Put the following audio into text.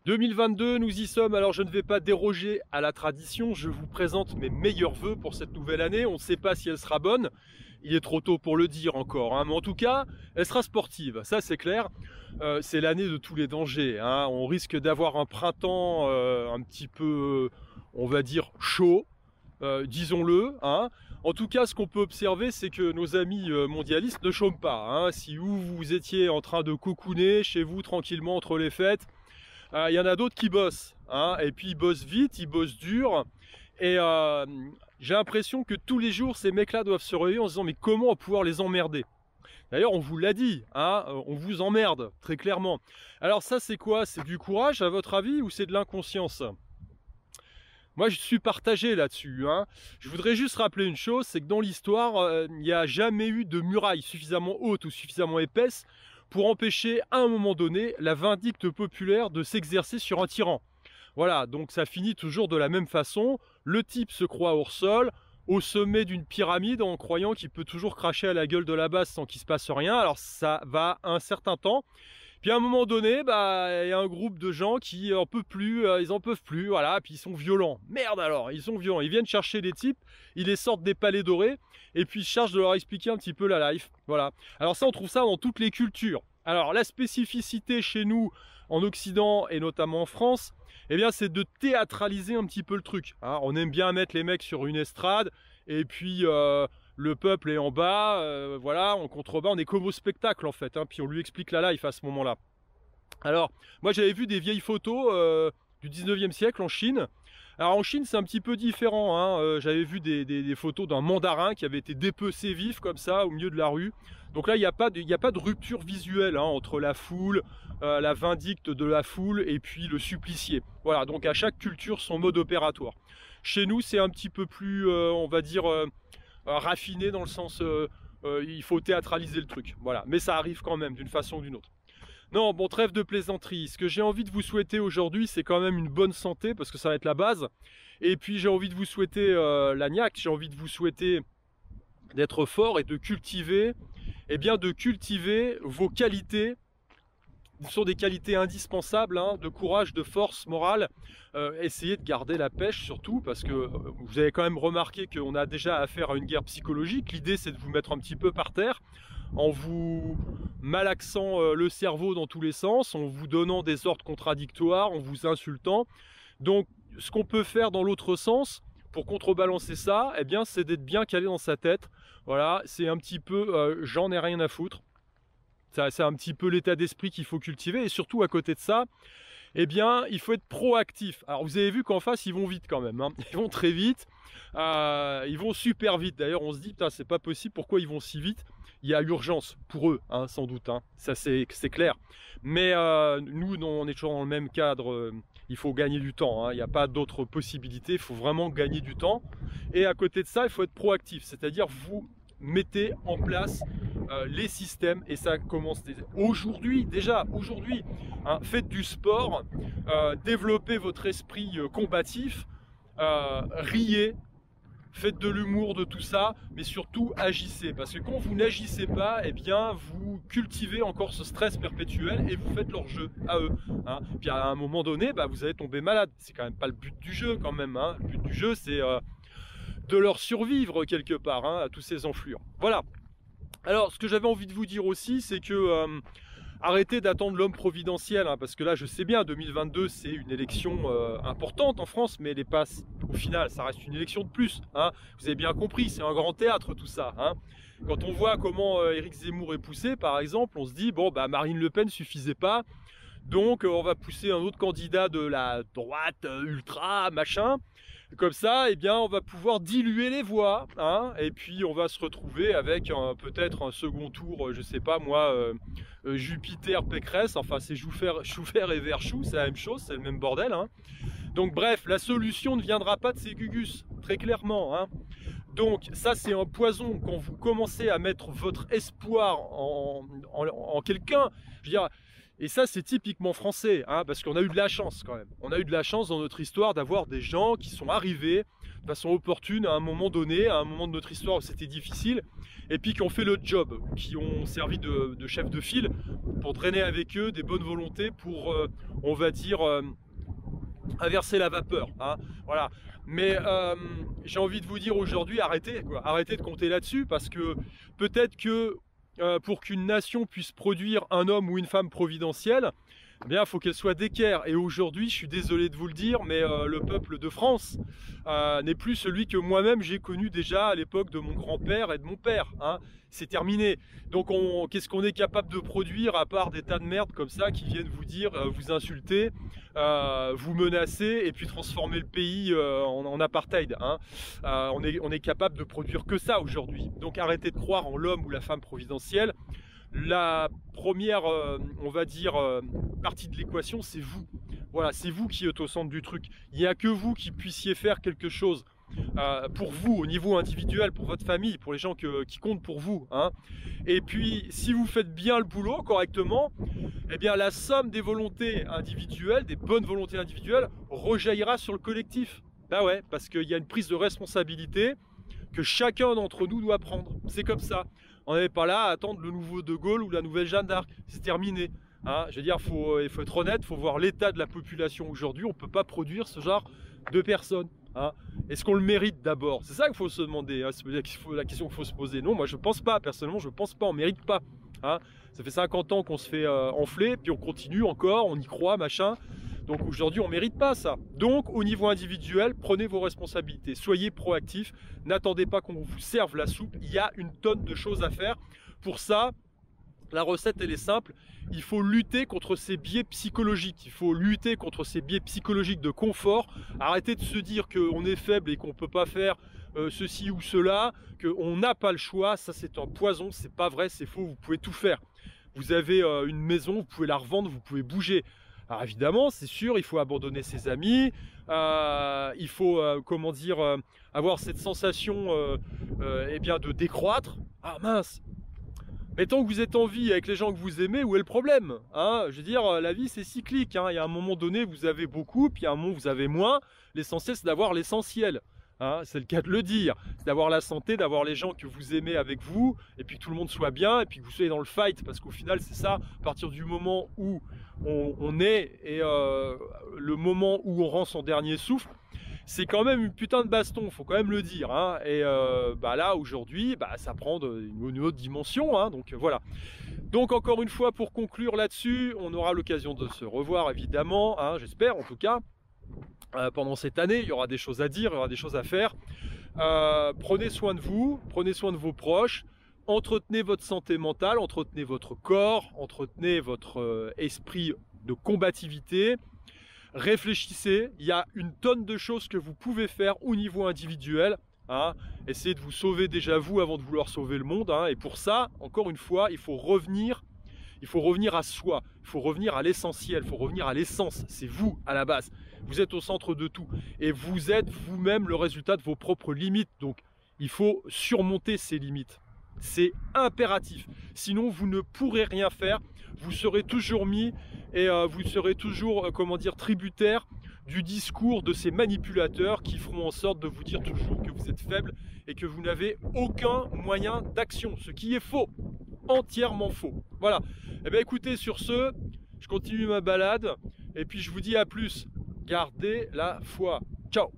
2022, nous y sommes. Alors je ne vais pas déroger à la tradition, je vous présente mes meilleurs vœux pour cette nouvelle année. On ne sait pas si elle sera bonne, il est trop tôt pour le dire encore, hein. Mais en tout cas, elle sera sportive, ça c'est clair. C'est l'année de tous les dangers, hein. On risque d'avoir un printemps un petit peu, on va dire, chaud, disons-le, hein. En tout cas, ce qu'on peut observer, c'est que nos amis mondialistes ne chôment pas, hein. Si vous étiez en train de cocooner chez vous tranquillement entre les fêtes, y en a d'autres qui bossent, hein, et puis ils bossent vite, ils bossent dur, et j'ai l'impression que tous les jours ces mecs-là doivent se réveiller en se disant mais comment on va pouvoir les emmerder. D'ailleurs on vous l'a dit, hein, on vous emmerde, très clairement. Alors ça c'est quoi? C'est du courage à votre avis ou c'est de l'inconscience? Moi je suis partagé là-dessus, hein. Je voudrais juste rappeler une chose, c'est que dans l'histoire, il n'y a jamais eu de muraille suffisamment haute ou suffisamment épaisse pour empêcher à un moment donné la vindicte populaire de s'exercer sur un tyran. Voilà, donc ça finit toujours de la même façon. Le type se croit hors sol, au sommet d'une pyramide, en croyant qu'il peut toujours cracher à la gueule de la base sans qu'il se passe rien. Alors ça va un certain temps. Puis à un moment donné, bah, il y a un groupe de gens qui en peuvent plus, ils en peuvent plus, voilà, puis ils sont violents. Merde alors, ils sont violents. Ils viennent chercher les types, ils les sortent des palais dorés, et puis ils cherchent de leur expliquer un petit peu la life. Voilà. Alors ça, on trouve ça dans toutes les cultures. Alors la spécificité chez nous, en Occident et notamment en France, eh bien c'est de théâtraliser un petit peu le truc, hein. On aime bien mettre les mecs sur une estrade, et puis le peuple est en bas, voilà, en contrebas, on est comme au spectacle en fait, hein, puis on lui explique la life à ce moment-là. Alors, moi j'avais vu des vieilles photos du 19e siècle en Chine. Alors en Chine c'est un petit peu différent, hein. J'avais vu des photos d'un mandarin qui avait été dépecé vif comme ça au milieu de la rue. Donc là il n'y a pas de rupture visuelle, hein, entre la foule, la vindicte de la foule et puis le supplicié. Voilà, donc à chaque culture son mode opératoire. Chez nous c'est un petit peu plus, on va dire, raffiné dans le sens, il faut théâtraliser le truc. Voilà, mais ça arrive quand même d'une façon ou d'une autre. Non, bon, trêve de plaisanterie. Ce que j'ai envie de vous souhaiter aujourd'hui, c'est quand même une bonne santé, parce que ça va être la base. Et puis j'ai envie de vous souhaiter la niaque, j'ai envie de vous souhaiter d'être fort et de cultiver, eh bien de cultiver vos qualités. Ce sont des qualités indispensables, hein, de courage, de force morale. Essayez de garder la pêche surtout, parce que vous avez quand même remarqué qu'on a déjà affaire à une guerre psychologique. L'idée c'est de vous mettre un petit peu par terre, en vous malaxant le cerveau dans tous les sens, en vous donnant des ordres contradictoires, en vous insultant. Donc ce qu'on peut faire dans l'autre sens, pour contrebalancer ça, eh bien c'est d'être bien calé dans sa tête. Voilà, c'est un petit peu j'en ai rien à foutre. C'est un petit peu l'état d'esprit qu'il faut cultiver, et surtout à côté de ça, eh bien, il faut être proactif. Alors vous avez vu qu'en face, ils vont vite quand même, hein. Ils vont très vite, ils vont super vite. D'ailleurs, on se dit, putain, c'est pas possible, pourquoi ils vont si vite? Il y a urgence pour eux, hein, sans doute, hein. Ça c'est clair. Mais nous, on est toujours dans le même cadre, il faut gagner du temps, hein. Il n'y a pas d'autre possibilité, il faut vraiment gagner du temps. Et à côté de ça, il faut être proactif, c'est-à-dire vous mettez en place les systèmes, et ça commence aujourd'hui, déjà aujourd'hui, hein. Faites du sport, développez votre esprit combatif, riez, faites de l'humour, de tout ça, mais surtout agissez, parce que quand vous n'agissez pas, eh bien vous cultivez encore ce stress perpétuel et vous faites leur jeu à eux, hein. Puis à un moment donné, bah, vous allez tomber malade. C'est quand même pas le but du jeu quand même, hein. Le but du jeu c'est de leur survivre quelque part, hein, à tous ces enflures. Voilà. Alors ce que j'avais envie de vous dire aussi, c'est que arrêtez d'attendre l'homme providentiel, hein, parce que là je sais bien, 2022 c'est une élection importante en France, mais elle est pas, au final ça reste une élection de plus, hein. Vous avez bien compris, c'est un grand théâtre tout ça, hein. Quand on voit comment Éric Zemmour est poussé par exemple, on se dit bon bah Marine Le Pen suffisait pas, donc on va pousser un autre candidat de la droite ultra machin. Comme ça, eh bien, on va pouvoir diluer les voix, hein, et puis on va se retrouver avec peut-être un second tour, je sais pas moi, Jupiter Pécresse, enfin c'est chou vert et vert chou, c'est la même chose, c'est le même bordel, hein. Donc bref, la solution ne viendra pas de ces gugus, très clairement, hein. Donc ça c'est un poison quand vous commencez à mettre votre espoir en quelqu'un, je veux dire. Et ça, c'est typiquement français, hein, parce qu'on a eu de la chance quand même. On a eu de la chance dans notre histoire d'avoir des gens qui sont arrivés de façon opportune à un moment donné, à un moment de notre histoire où c'était difficile, et puis qui ont fait le job, qui ont servi de chef de file pour drainer avec eux des bonnes volontés pour, on va dire, inverser la vapeur, hein, voilà. Mais j'ai envie de vous dire aujourd'hui, arrêtez, quoi. Arrêtez de compter là-dessus, parce que peut-être que pour qu'une nation puisse produire un homme ou une femme providentielle, eh bien, il faut qu'elle soit d'équerre. Et aujourd'hui, je suis désolé de vous le dire, mais le peuple de France n'est plus celui que moi-même j'ai connu déjà à l'époque de mon grand-père et de mon père, hein. C'est terminé. Donc qu'est-ce qu'on est capable de produire à part des tas de merde comme ça qui viennent vous dire, vous insulter, vous menacer et puis transformer le pays en apartheid, hein. On est capable de produire que ça aujourd'hui. Donc arrêtez de croire en l'homme ou la femme providentielle. La première, on va dire, partie de l'équation, c'est vous. Voilà, c'est vous qui êtes au centre du truc. Il n'y a que vous qui puissiez faire quelque chose pour vous, au niveau individuel, pour votre famille, pour les gens qui comptent pour vous, hein. Et puis, si vous faites bien le boulot correctement, eh bien, la somme des volontés individuelles, des bonnes volontés individuelles, rejaillira sur le collectif. Bah ouais, parce qu'il y a une prise de responsabilité que chacun d'entre nous doit prendre. C'est comme ça. On n'est pas là à attendre le nouveau De Gaulle ou la nouvelle Jeanne d'Arc. C'est terminé, hein. Je veux dire, il faut être honnête, il faut voir l'état de la population aujourd'hui. On ne peut pas produire ce genre de personnes, hein. Est-ce qu'on le mérite d'abord? C'est ça qu'il faut se demander, hein. C'est la question qu'il faut se poser. Non, moi je ne pense pas. Personnellement, je ne pense pas. On ne mérite pas, hein. Ça fait 50 ans qu'on se fait enfler, puis on continue encore, on y croit, machin. Donc aujourd'hui, on ne mérite pas ça. Donc au niveau individuel, prenez vos responsabilités, soyez proactifs, n'attendez pas qu'on vous serve la soupe, il y a une tonne de choses à faire. Pour ça, la recette, elle est simple, il faut lutter contre ces biais psychologiques, il faut lutter contre ces biais psychologiques de confort, arrêtez de se dire qu'on est faible et qu'on ne peut pas faire ceci ou cela, qu'on n'a pas le choix, ça c'est un poison, c'est pas vrai, c'est faux, vous pouvez tout faire. Vous avez une maison, vous pouvez la revendre, vous pouvez bouger. Alors évidemment, c'est sûr, il faut abandonner ses amis, il faut, comment dire, avoir cette sensation eh bien, de décroître. Ah mince! Mais tant que vous êtes en vie avec les gens que vous aimez, où est le problème, hein? Je veux dire, la vie c'est cyclique, hein. Il y a un moment donné, vous avez beaucoup, puis à un moment vous avez moins. L'essentiel c'est d'avoir l'essentiel. Hein, c'est le cas de le dire, d'avoir la santé, d'avoir les gens que vous aimez avec vous, et puis que tout le monde soit bien, et puis que vous soyez dans le fight, parce qu'au final c'est ça, à partir du moment où on est, et le moment où on rend son dernier souffle, c'est quand même une putain de baston, faut quand même le dire, hein. Et bah là aujourd'hui, bah, ça prend une autre dimension, hein, donc voilà. Donc encore une fois, pour conclure là-dessus, on aura l'occasion de se revoir évidemment, hein, j'espère en tout cas. Pendant cette année, il y aura des choses à dire, il y aura des choses à faire. Prenez soin de vous, prenez soin de vos proches, entretenez votre santé mentale, entretenez votre corps, entretenez votre esprit de combativité. Réfléchissez, il y a une tonne de choses que vous pouvez faire au niveau individuel, hein. Essayez de vous sauver déjà vous avant de vouloir sauver le monde, hein. Et pour ça, encore une fois, il faut revenir à soi, il faut revenir à l'essentiel, il faut revenir à l'essence, c'est vous à la base. Vous êtes au centre de tout et vous êtes vous-même le résultat de vos propres limites. Donc il faut surmonter ces limites. C'est impératif. Sinon vous ne pourrez rien faire. Vous serez toujours mis et vous serez toujours, comment dire, tributaire du discours de ces manipulateurs qui feront en sorte de vous dire toujours que vous êtes faible et que vous n'avez aucun moyen d'action. Ce qui est faux. Entièrement faux. Voilà. Eh bien écoutez, sur ce, je continue ma balade et puis je vous dis à plus. Gardez la foi. Ciao.